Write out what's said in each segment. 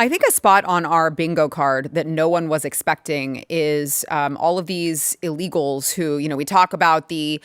I think a spot on our bingo card that no one was expecting is all of these illegals who, we talk about the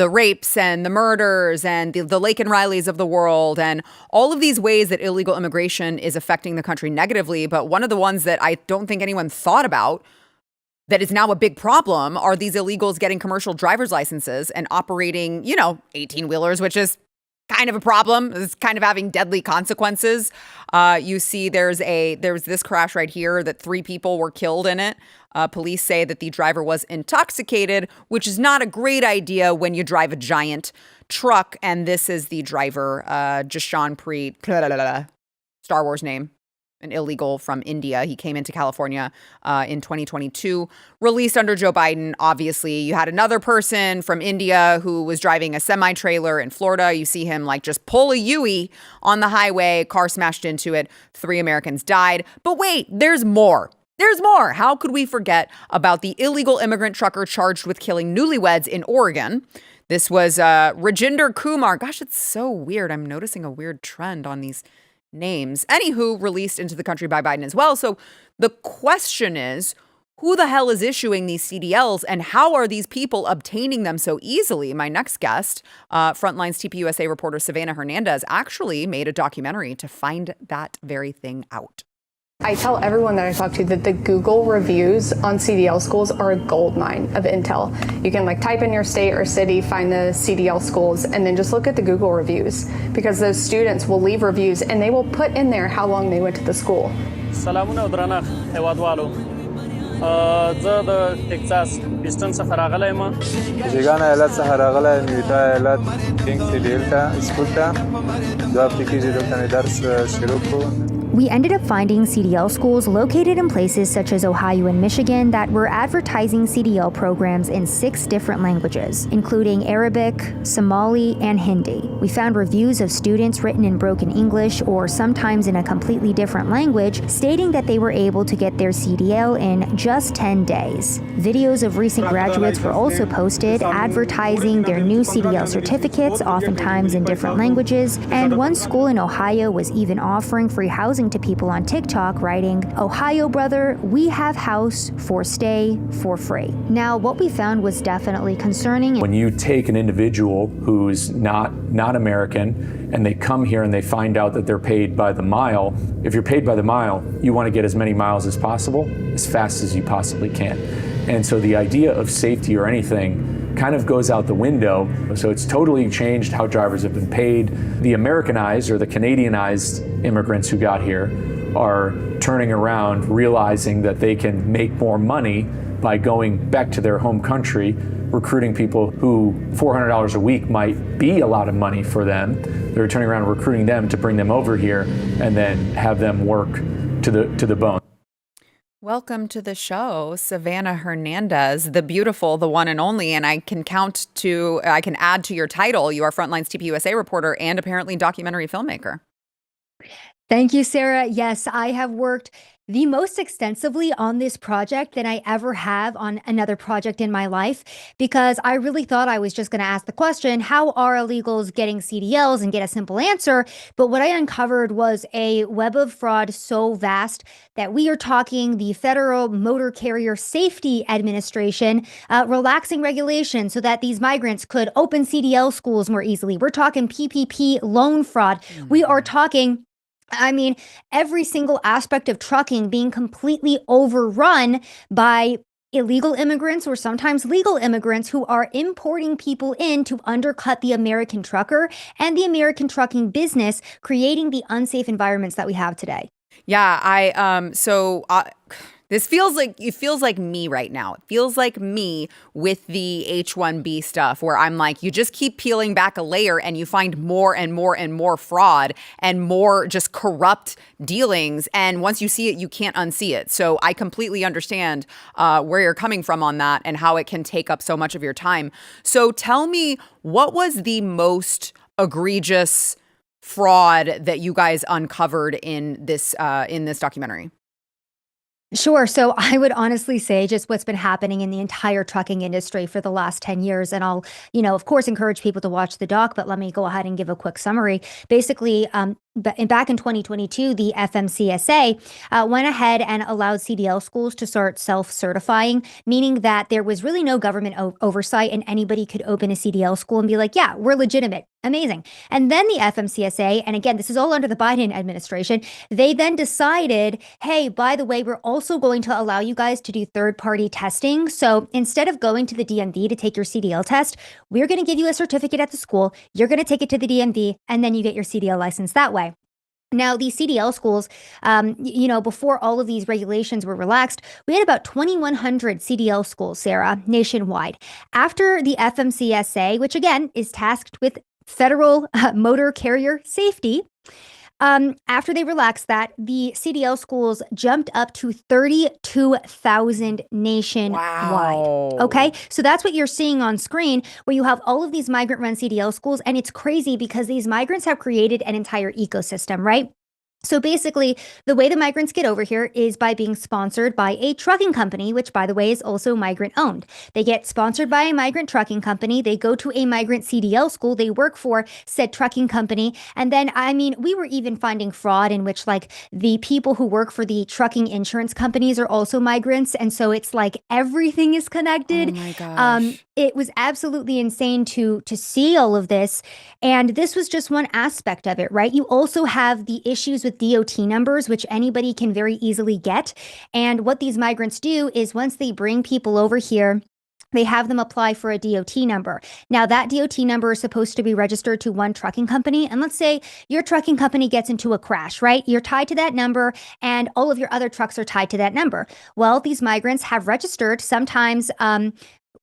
rapes and the murders and the Lake and Rileys of the world and all of these ways that illegal immigration is affecting the country negatively. But one of the ones that I don't think anyone thought about that is now a big problem are these illegals getting commercial driver's licenses and operating, 18-wheelers, which is kind of a problem. It's kind of having deadly consequences. You see there's this crash right here that 3 people were killed in it. Police say that the driver was intoxicated, which is not a great idea when you drive a giant truck. And this is the driver, Jashanpreet, Star Wars name, an illegal from India. He came into California in 2022, released under Joe Biden. Obviously, you had another person from India who was driving a semi-trailer in Florida. You see him just pull a Yui on the highway, car smashed into it. 3 Americans died. But wait, there's more. There's more. How could we forget about the illegal immigrant trucker charged with killing newlyweds in Oregon? This was Rajinder Kumar. Gosh, it's so weird. I'm noticing a weird trend on these names. Anywho, released into the country by Biden as well. So the question is, who the hell is issuing these CDLs and how are these people obtaining them so easily? My next guest, Frontline's TPUSA reporter Savannah Hernandez, actually made a documentary to find that very thing out. I tell everyone that I talk to that the Google reviews on CDL schools are a gold mine of intel. You can type in your state or city, find the CDL schools, and then just look at the Google reviews because those students will leave reviews and they will put in there how long they went to the school. سلامونه درنه هوادوالو زه د ټکساس هیوسټن څخه راغلی یم جګان ایالت څخه راغلی نیوټا ایالت کینګ سیډیل ته سکول ته 2 هفتې کېږي دلته مې درس شروع کړو. We ended up finding CDL schools located in places such as Ohio and Michigan that were advertising CDL programs in 6 different languages, including Arabic, Somali, and Hindi. We found reviews of students written in broken English or sometimes in a completely different language, stating that they were able to get their CDL in just 10 days. Videos of recent graduates were also posted advertising their new CDL certificates, oftentimes in different languages, and one school in Ohio was even offering free housing to people on TikTok, writing, "Ohio brother, we have house for stay for free." Now, what we found was definitely concerning. When you take an individual who's not American and they come here and they find out that they're paid by the mile, if you're paid by the mile, you want to get as many miles as possible, as fast as you possibly can. And so the idea of safety or anything kind of goes out the window. So it's totally changed how drivers have been paid. The Americanized or the Canadianized immigrants who got here are turning around, realizing that they can make more money by going back to their home country, recruiting people who $400 a week might be a lot of money for them. They're turning around, recruiting them to bring them over here and then have them work to the bone. Welcome to the show, Savannah Hernandez, the beautiful, the one and only. And I can add to your title. You are Frontline's TPUSA reporter and apparently documentary filmmaker. Thank you, Sarah. Yes, I have worked the most extensively on this project than I ever have on another project in my life, because I really thought I was just going to ask the question, how are illegals getting CDLs, and get a simple answer? But what I uncovered was a web of fraud so vast that we are talking the Federal Motor Carrier Safety Administration relaxing regulations so that these migrants could open CDL schools more easily. We're talking PPP loan fraud. We are talking every single aspect of trucking being completely overrun by illegal immigrants or sometimes legal immigrants who are importing people in to undercut the American trucker and the American trucking business, creating the unsafe environments that we have today. Yeah, this feels like me right now. It feels like me with the H-1B stuff where I'm like, you just keep peeling back a layer and you find more and more and more fraud and more just corrupt dealings. And once you see it, you can't unsee it. So I completely understand where you're coming from on that and how it can take up so much of your time. So tell me, what was the most egregious fraud that you guys uncovered in this documentary? Sure. So I would honestly say just what's been happening in the entire trucking industry for the last 10 years. And I'll, of course, encourage people to watch the doc, but let me go ahead and give a quick summary. Basically, back in 2022, the FMCSA went ahead and allowed CDL schools to start self-certifying, meaning that there was really no government oversight and anybody could open a CDL school and be like, yeah, we're legitimate. Amazing. And then the FMCSA, and again, this is all under the Biden administration, they then decided, hey, by the way, we're also going to allow you guys to do third-party testing. So instead of going to the DMV to take your CDL test, we're going to give you a certificate at the school. You're going to take it to the DMV, and then you get your CDL license that way. Now, these CDL schools, before all of these regulations were relaxed, we had about 2,100 CDL schools, Sarah, nationwide. After the FMCSA, which again is tasked with federal motor carrier safety, after they relaxed that, the CDL schools jumped up to 32,000 nationwide. Wow. Okay, so that's what you're seeing on screen, where you have all of these migrant-run CDL schools, and it's crazy because these migrants have created an entire ecosystem, right? So basically, the way the migrants get over here is by being sponsored by a trucking company, which, by the way, is also migrant owned. They get sponsored by a migrant trucking company. They go to a migrant CDL school. They work for said trucking company. And then, we were even finding fraud in which, like, the people who work for the trucking insurance companies are also migrants. And so it's like everything is connected. Oh my gosh. It was absolutely insane to see all of this. And this was just one aspect of it, right? You also have the issues with DOT numbers, which anybody can very easily get. And what these migrants do is once they bring people over here, they have them apply for a DOT number. Now, that DOT number is supposed to be registered to one trucking company. And let's say your trucking company gets into a crash, right? You're tied to that number and all of your other trucks are tied to that number. Well, these migrants have registered sometimes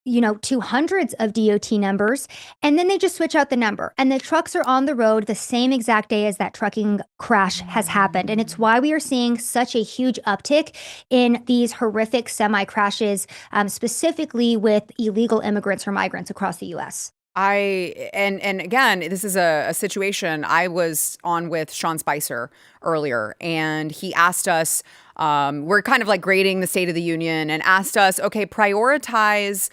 to hundreds of DOT numbers, and then they just switch out the number. And the trucks are on the road the same exact day as that trucking crash has happened. And it's why we are seeing such a huge uptick in these horrific semi-crashes, specifically with illegal immigrants or migrants across the U.S. And again, this is a situation I was on with Sean Spicer earlier, and he asked us, we're kind of like grading the State of the Union, and asked us, okay, prioritize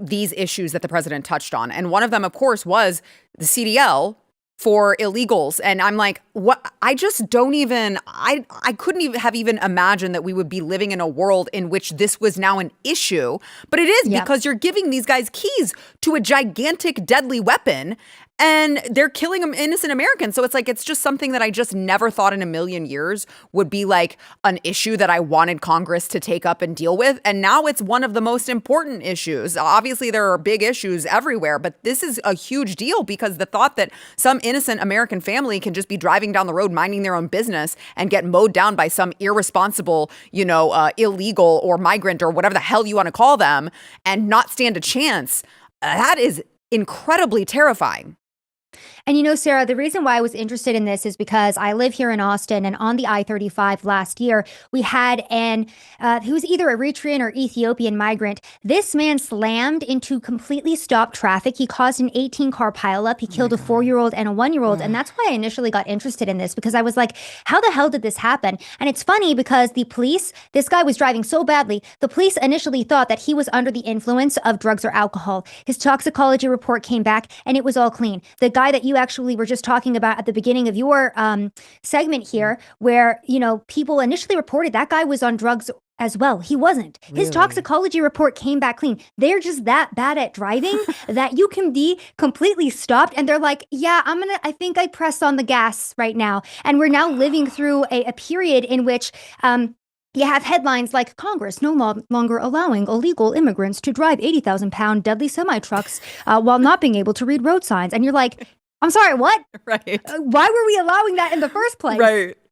these issues that the president touched on. And one of them, of course, was the CDL for illegals. And I'm like, what? I just don't even, I couldn't even have imagined that we would be living in a world in which this was now an issue. But it is because you're giving these guys keys to a gigantic, deadly weapon, and they're killing innocent Americans. So it's like, it's just something that I just never thought in a million years would be like an issue that I wanted Congress to take up and deal with. And now it's one of the most important issues. Obviously, there are big issues everywhere, but this is a huge deal because the thought that some innocent American family can just be driving down the road, minding their own business and get mowed down by some irresponsible, illegal or migrant or whatever the hell you want to call them and not stand a chance, that is incredibly terrifying. And Sarah, the reason why I was interested in this is because I live here in Austin, and on the I-35 last year, we had he was either Eritrean or Ethiopian migrant. This man slammed into completely stopped traffic. He caused an 18-car pileup. He killed a 4-year-old and a 1-year-old. And that's why I initially got interested in this, because I was like, how the hell did this happen? And it's funny because the police, this guy was driving so badly, the police initially thought that he was under the influence of drugs or alcohol. His toxicology report came back and it was all clean. The guy that you actually were just talking about at the beginning of your segment here, where, people initially reported that guy was on drugs as well. He wasn't. His toxicology report came back clean. They're just that bad at driving that you can be completely stopped. And they're like, yeah, I think I pressed on the gas right now. And we're now living through a period in which, you have headlines like Congress no longer allowing illegal immigrants to drive 80,000-pound deadly semi-trucks while not being able to read road signs. And you're like, I'm sorry, what? Right. Why were we allowing that in the first place?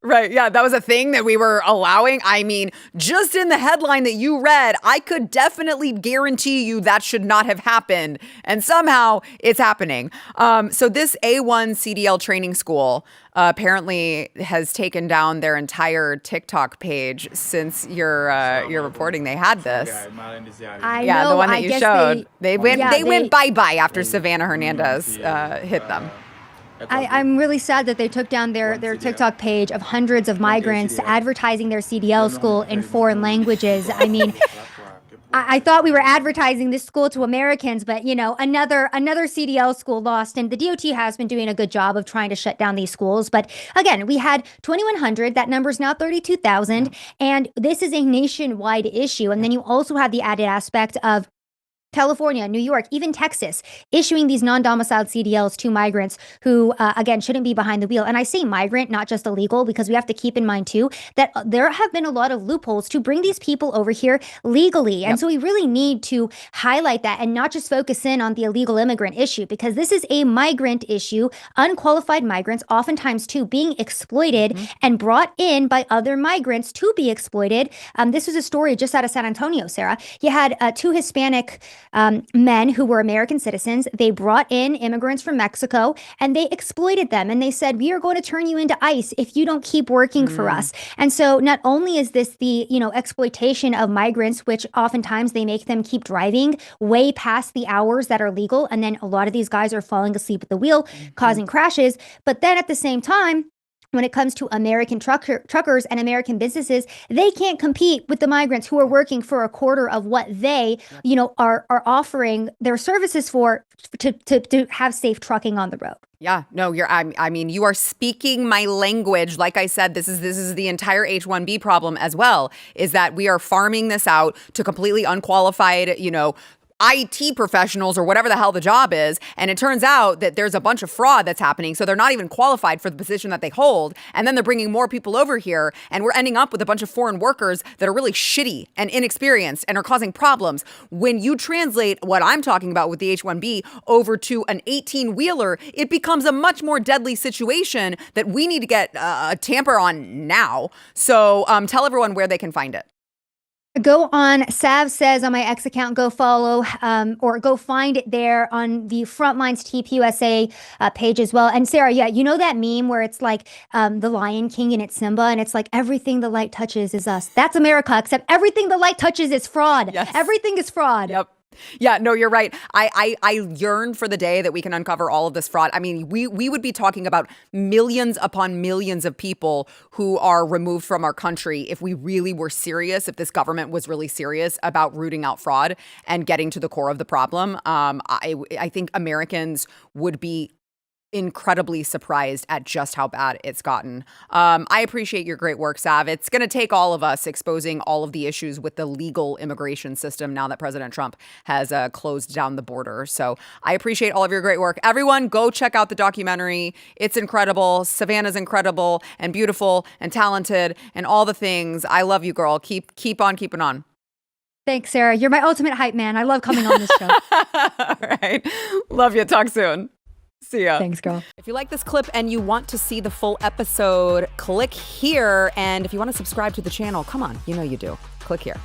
Right. Yeah, that was a thing that we were allowing. I mean, just in the headline that you read, I could definitely guarantee you that should not have happened. And somehow it's happening. So this A1 CDL training school apparently has taken down their entire TikTok page since your reporting they had this. I know, the one that I you guess showed. They went bye-bye after They- Savannah Hernandez hit them. I'm really sad that they took down their TikTok page of hundreds of migrants advertising their CDL school in foreign languages. I mean, I thought we were advertising this school to Americans, but you know, another CDL school lost, and the DOT has been doing a good job of trying to shut down these schools. But again, we had 2,100. That number is now 32,000, and this is a nationwide issue. And then you also have the added aspect of California, New York, even Texas, issuing these non-domiciled CDLs to migrants who, again, shouldn't be behind the wheel. And I say migrant, not just illegal, because we have to keep in mind, too, that there have been a lot of loopholes to bring these people over here legally. And so we really need to highlight that and not just focus in on the illegal immigrant issue, because this is a migrant issue, unqualified migrants, oftentimes, too, being exploited and brought in by other migrants to be exploited. This was a story just out of San Antonio, Sarah. You had two Hispanic men who were American citizens. They brought in immigrants from Mexico and they exploited them. And they said, we are going to turn you into ICE if you don't keep working for us. And so not only is this the, exploitation of migrants, which oftentimes they make them keep driving way past the hours that are legal. And then a lot of these guys are falling asleep at the wheel, causing crashes. But then at the same time, when it comes to American truckers and American businesses, they can't compete with the migrants who are working for a quarter of what they, are offering their services for to have safe trucking on the road. Yeah, no, you are speaking my language. Like I said, this is the entire H-1B problem as well, is that we are farming this out to completely unqualified, IT professionals or whatever the hell the job is. And it turns out that there's a bunch of fraud that's happening. So they're not even qualified for the position that they hold. And then they're bringing more people over here. And we're ending up with a bunch of foreign workers that are really shitty and inexperienced and are causing problems. When you translate what I'm talking about with the H-1B over to an 18-wheeler, it becomes a much more deadly situation that we need to get a tamper on now. So tell everyone where they can find it. Go on, Sav says on my X account, go follow or go find it there on the Frontlines TPUSA page as well. And Sarah, you know that meme where it's like the Lion King and it's Simba and it's like everything the light touches is us. That's America, except everything the light touches is fraud. Yes. Everything is fraud. Yep. Yeah, no, you're right. I yearn for the day that we can uncover all of this fraud. I mean, we would be talking about millions upon millions of people who are removed from our country if we really were serious, if this government was really serious about rooting out fraud and getting to the core of the problem. I think Americans would be incredibly surprised at just how bad it's gotten. I appreciate your great work, Sav. It's going to take all of us exposing all of the issues with the legal immigration system now that President Trump has closed down the border. So I appreciate all of your great work. Everyone, go check out the documentary. It's incredible. Savannah's incredible and beautiful and talented and all the things. I love you, girl. Keep on keeping on. Thanks, Sarah. You're my ultimate hype man. I love coming on this show. All right. Love you. Talk soon. See ya. Thanks, girl. If you like this clip and you want to see the full episode, click here. And if you want to subscribe to the channel, come on, you know you do. Click here.